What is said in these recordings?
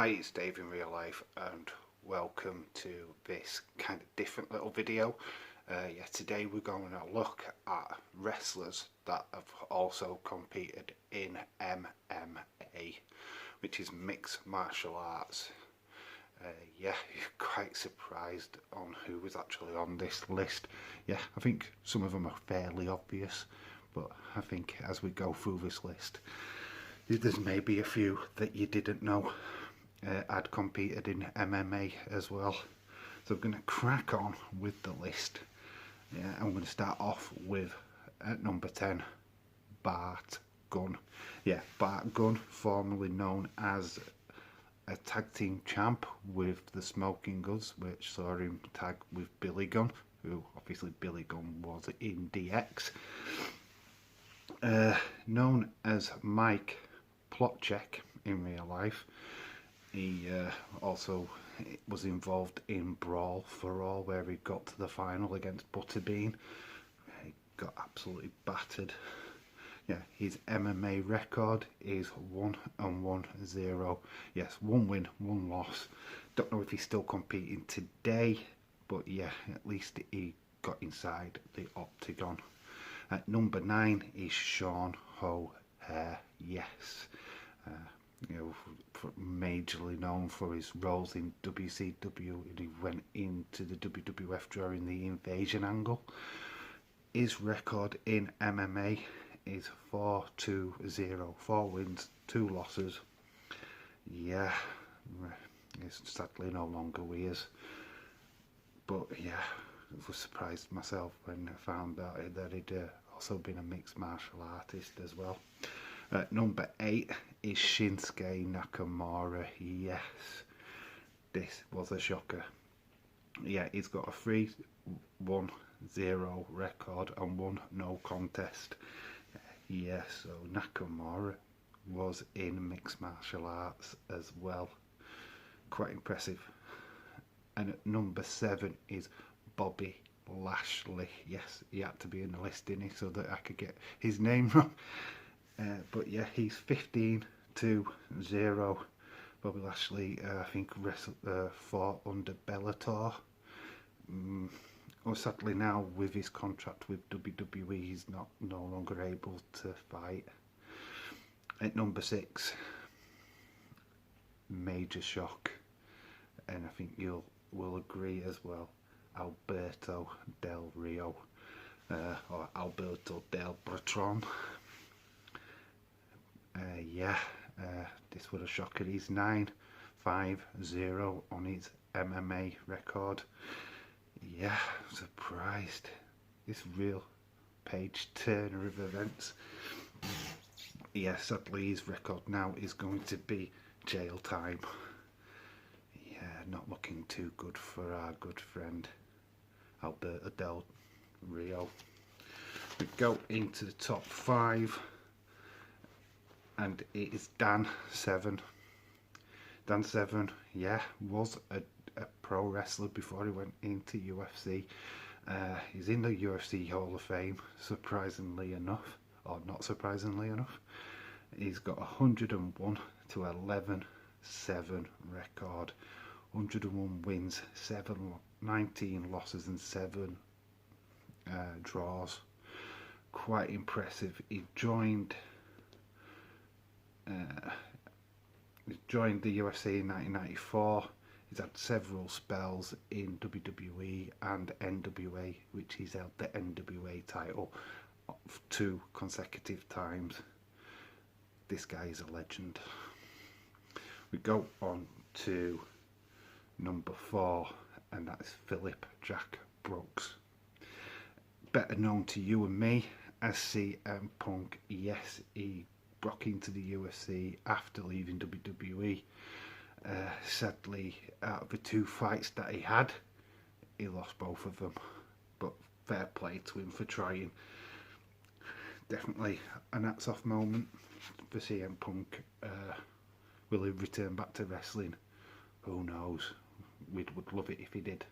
Hi, it's Dave in real life and welcome to this kind of different little video. Today we're going to look at wrestlers that have also competed in MMA, which is mixed martial arts. You're quite surprised on who was actually on this list. I think some of them are fairly obvious, but I think as we go through this list, there's maybe a few that you didn't know had competed in MMA as well. So I'm going to crack on with the list. I'm going to start off with at number 10, Bart Gunn. Bart Gunn, formerly known as a tag team champ with the Smoking Guns, which saw him tag with Billy Gunn, who obviously Billy Gunn was in DX. Known as Mike Plotchek in real life. He also was involved in Brawl for All, where he got to the final against Butterbean. He got absolutely battered. His MMA record is 1-1-0. Yes, 1 win, 1 loss. Don't know if he's still competing today, but at least he got inside the octagon. At number 9 is Sean O'Haire. Yes. Majorly known for his roles in WCW, and he went into the WWF during the Invasion angle. His record in MMA is 4-2-0, 4 wins, 2 losses. He's sadly no longer with us, but I was surprised myself when I found out that he'd also been a mixed martial artist as well. Number 8 is Shinsuke Nakamura. Yes, this was a shocker. He's got a 3-1-0 record and 1 no contest. So Nakamura was in mixed martial arts as well. Quite impressive. And at number 7 is Bobby Lashley. Yes, he had to be in the list, didn't he, so that I could get his name wrong. But he's 15-0. Bobby Lashley, I think, fought under Bellator. Sadly now, with his contract with WWE, he's no longer able to fight. At number 6, major shock, and I think will agree as well, Alberto Del Rio, or Alberto Del Patron. This was a shocker. He's 9-5-0 on his MMA record. Surprised. This real page turner of events. Sadly his record now is going to be jail time. Not looking too good for our good friend Alberto Del Rio. We go into the top 5. And it is Dan Severn. Dan Severn, was a pro wrestler before he went into UFC. He's in the UFC Hall of Fame, surprisingly enough, or not surprisingly enough. He's got 101-11-7 record, 101 wins, 19 losses and 7 draws. Quite impressive. He joined the UFC in 1994. He's had several spells in WWE and NWA, which he's held the NWA title 2 consecutive times. This guy is a legend. We go on to number 4, and that is Philip Jack Brooks. Better known to you and me as CM Punk. Yes, he broke into the UFC after leaving WWE. Sadly, out of the 2 fights that he had, he lost both of them, but fair play to him for trying. Definitely an hats off moment for CM Punk. Will he return back to wrestling? Who knows? We would love it if he did.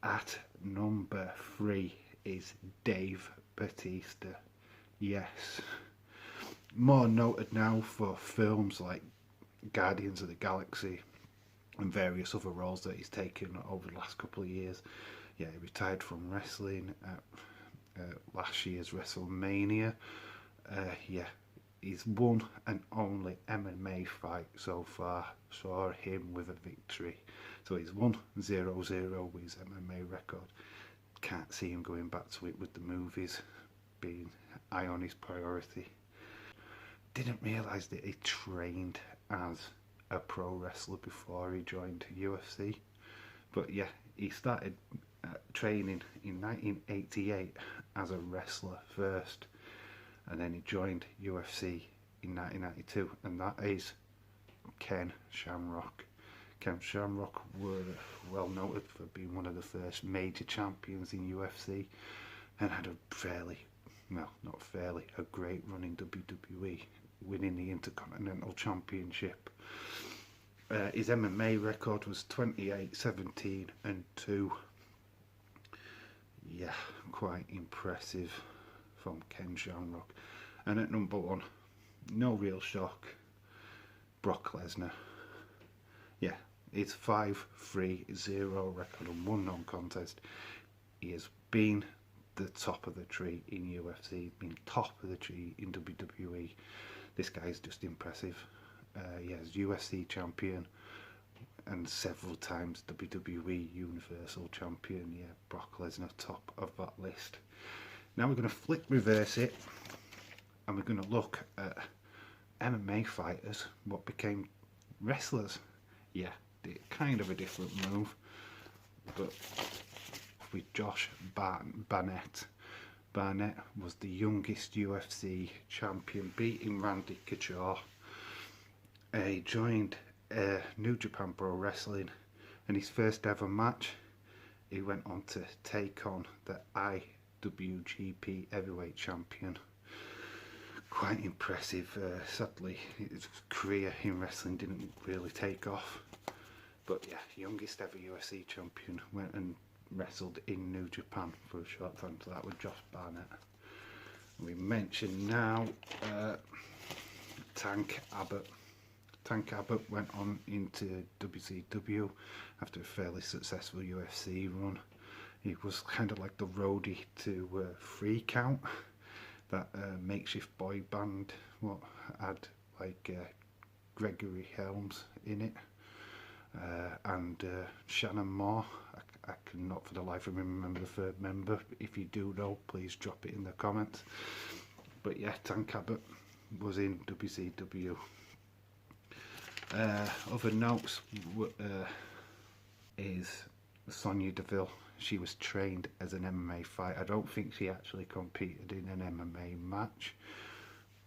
At number 3 is Dave Bautista. Yes, more noted now for films like Guardians of the Galaxy and various other roles that he's taken over the last couple of years. Yeah, he retired from wrestling at last year's WrestleMania. Yeah, he's won and only MMA fight so far saw him with a victory. So he's won 0-0 with his MMA record. Can't see him going back to it with the movies being high on his priority. Didn't realise that he trained as a pro wrestler before he joined UFC. But yeah, he started training in 1988 as a wrestler first, and then he joined UFC in 1992, and that is Ken Shamrock. Ken Shamrock were well noted for being one of the first major champions in UFC, and had a a great run in WWE, winning the Intercontinental Championship. His MMA record was 28-17-2. Yeah, quite impressive from Ken Shamrock. And at number one, no real shock, Brock Lesnar. Yeah, his 5-3-0 record and 1 non-contest. He has been the top of the tree in UFC, been top of the tree in WWE. This guy is just impressive. He's UFC champion and several times WWE Universal Champion. Yeah, Brock Lesnar top of that list. Now we're going to reverse it, and we're going to look at MMA fighters, what became wrestlers. Yeah, kind of a different move, but with Josh Barnett. Barnett was the youngest UFC champion, beating Randy Couture. He joined New Japan Pro Wrestling, and his first ever match, he went on to take on the IWGP Heavyweight Champion. Quite impressive. Sadly, his career in wrestling didn't really take off. But yeah, youngest ever UFC champion, went and wrestled in New Japan for a short time. So that was Josh Barnett. We mentioned now Tank Abbott. Tank Abbott went on into WCW after a fairly successful UFC run. He was kind of like the roadie to Free Count, that makeshift boy band what had like Gregory Helms in it, and Shannon Moore. I cannot for the life of me remember the third member. If you do know, please drop it in the comments. But yeah, Tank Abbott was in WCW. Other notes is Sonya Deville. She was trained as an MMA fighter. I don't think she actually competed in an MMA match,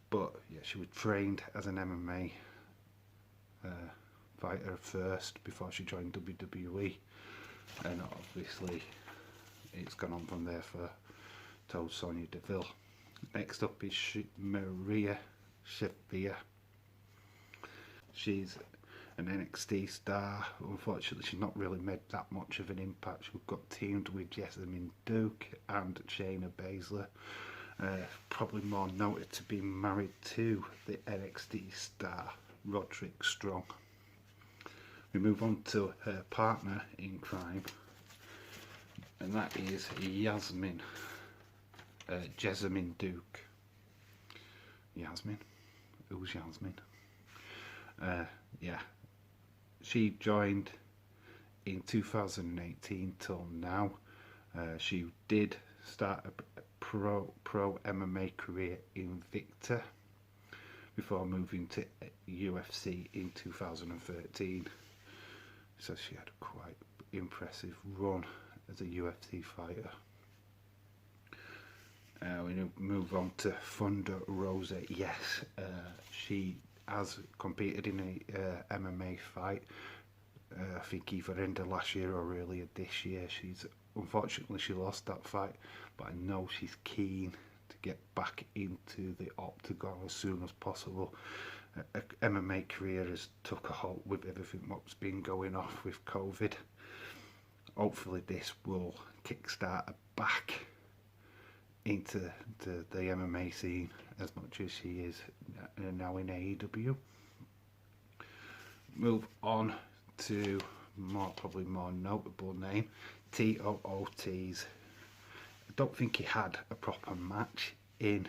but yeah, she was trained as an MMA fighter first before she joined WWE, and obviously it's gone on from there for Sonya Deville. Next up is Maria Shafir. She's an NXT star. Unfortunately, she's not really made that much of an impact. She's got teamed with Jessamine Duke and Shayna Baszler. Probably more noted to be married to the NXT star Roderick Strong. We move on to her partner in crime, and that is Jessamine Duke. Yasmin? Who's Yasmin? Yeah, she joined in 2018 till now. She did start a pro MMA career in Victor before moving to UFC in 2013. So she had a quite impressive run as a UFC fighter. We move on to Thunder Rosa. Yes, she has competed in a MMA fight. I think either end of last year or earlier this year. Unfortunately she lost that fight, but I know she's keen to get back into the octagon as soon as possible. Her MMA career has took a halt with everything what's been going off with COVID. Hopefully this will kickstart her back into the MMA scene as much as she is now in AEW. move on to probably more notable name, TOOT's. I don't think he had a proper match in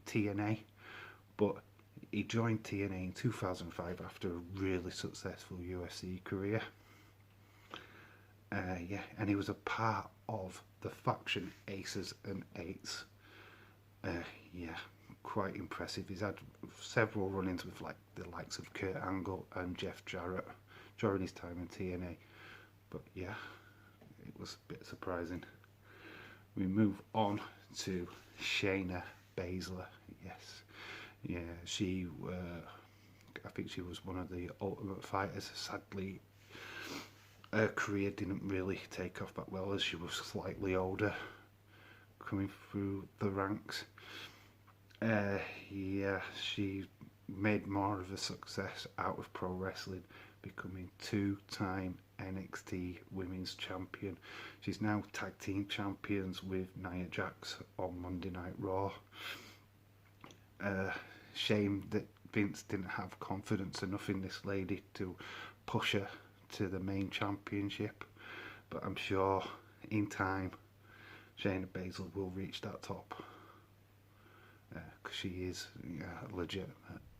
TNA, but he joined TNA in 2005 after a really successful UFC career. Yeah, and he was a part of the faction Aces and Eights. Yeah, quite impressive. He's had several run-ins with like the likes of Kurt Angle and Jeff Jarrett during his time in TNA. But yeah, it was a bit surprising. We move on to Shayna Baszler. Yes, yeah, she. I think she was one of the Ultimate Fighters. Sadly, her career didn't really take off that well as she was slightly older, coming through the ranks. Yeah, she made more of a success out of pro wrestling, becoming two-time NXT Women's Champion. She's now tag team champions with Nia Jax on Monday Night Raw. Shame that Vince didn't have confidence enough in this lady to push her to the main championship, but I'm sure in time Shayna Baszler will reach that top, because she is legit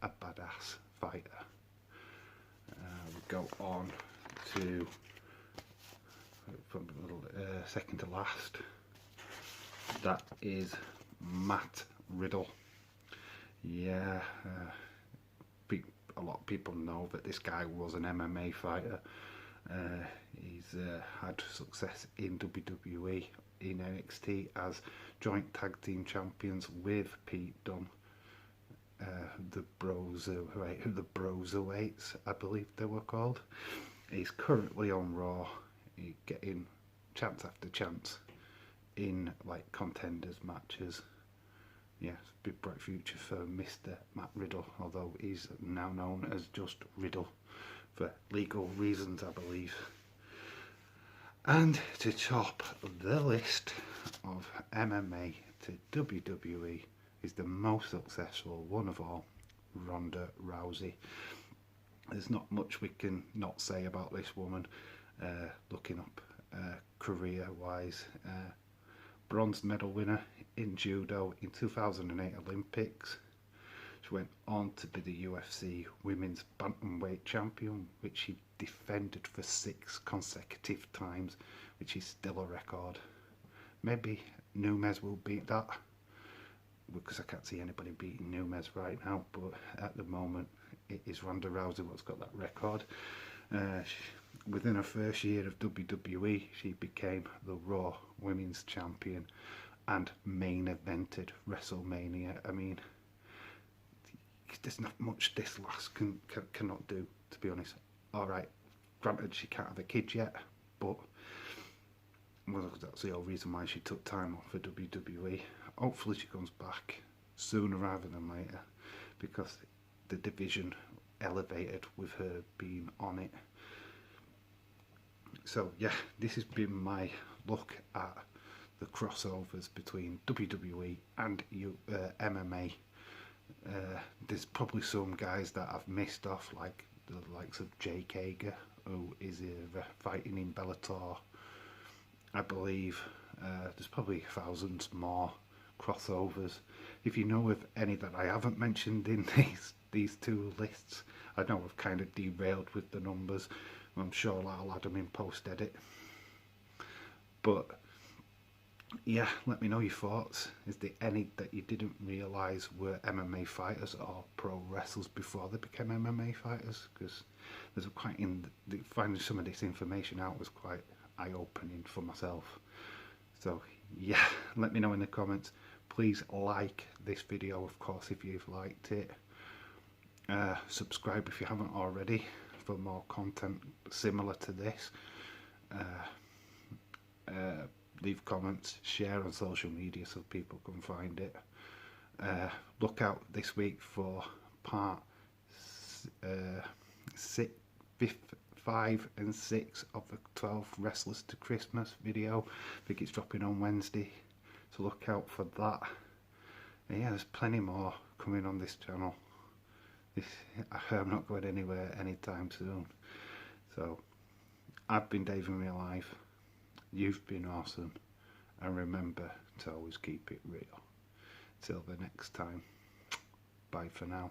a badass fighter. We go on to from second to last. That is Matt Riddle. Yeah, a lot of people know that this guy was an MMA fighter. He's had success in WWE, in NXT as joint tag team champions with Pete Dunne. The Broserweights, I believe they were called. He's currently on Raw. He's getting chance after chance in like contenders matches. Yeah, big bright future for Mr. Matt Riddle, although he's now known as just Riddle for legal reasons, I believe. And to top the list of MMA to WWE is the most successful one of all, Ronda Rousey. There's not much we can not say about this woman. Looking up career-wise, bronze medal winner in judo in 2008 Olympics. She went on to be the UFC Women's Bantamweight Champion, which she defended for 6 consecutive times, which is still a record. Maybe Nunes will beat that, because I can't see anybody beating Nunes right now, but at the moment it is Ronda Rousey what's got that record. Within her first year of WWE, she became the Raw Women's Champion and main evented WrestleMania. I mean, there's not much this lass cannot do, to be honest. Alright, granted she can't have a kid yet, but well, that's the whole reason why she took time off for WWE. Hopefully she comes back sooner rather than later, because the division elevated with her being on it. So yeah, this has been my look at the crossovers between WWE and MMA. There's probably some guys that I've missed off, like the likes of Jake Hager, who is fighting in Bellator. I believe there's probably thousands more crossovers. If you know of any that I haven't mentioned in these two lists, I know I've kind of derailed with the numbers. I'm sure I'll add them in post edit. But yeah, let me know your thoughts. Is there any that you didn't realise were MMA fighters or pro wrestlers before they became MMA fighters? Because there's finding some of this information out was quite eye-opening for myself. So yeah, let me know in the comments. Please like this video, of course, if you've liked it. Subscribe if you haven't already for more content similar to this. Leave comments, share on social media so people can find it. Look out this week for part 5 and 6 of the 12 Wrestlers to Christmas video. I think it's dropping on Wednesday, so look out for that. And yeah, there's plenty more coming on this channel. I'm not going anywhere anytime soon. So I've been Dave in real life. You've been awesome. And remember to always keep it real. Till the next time. Bye for now.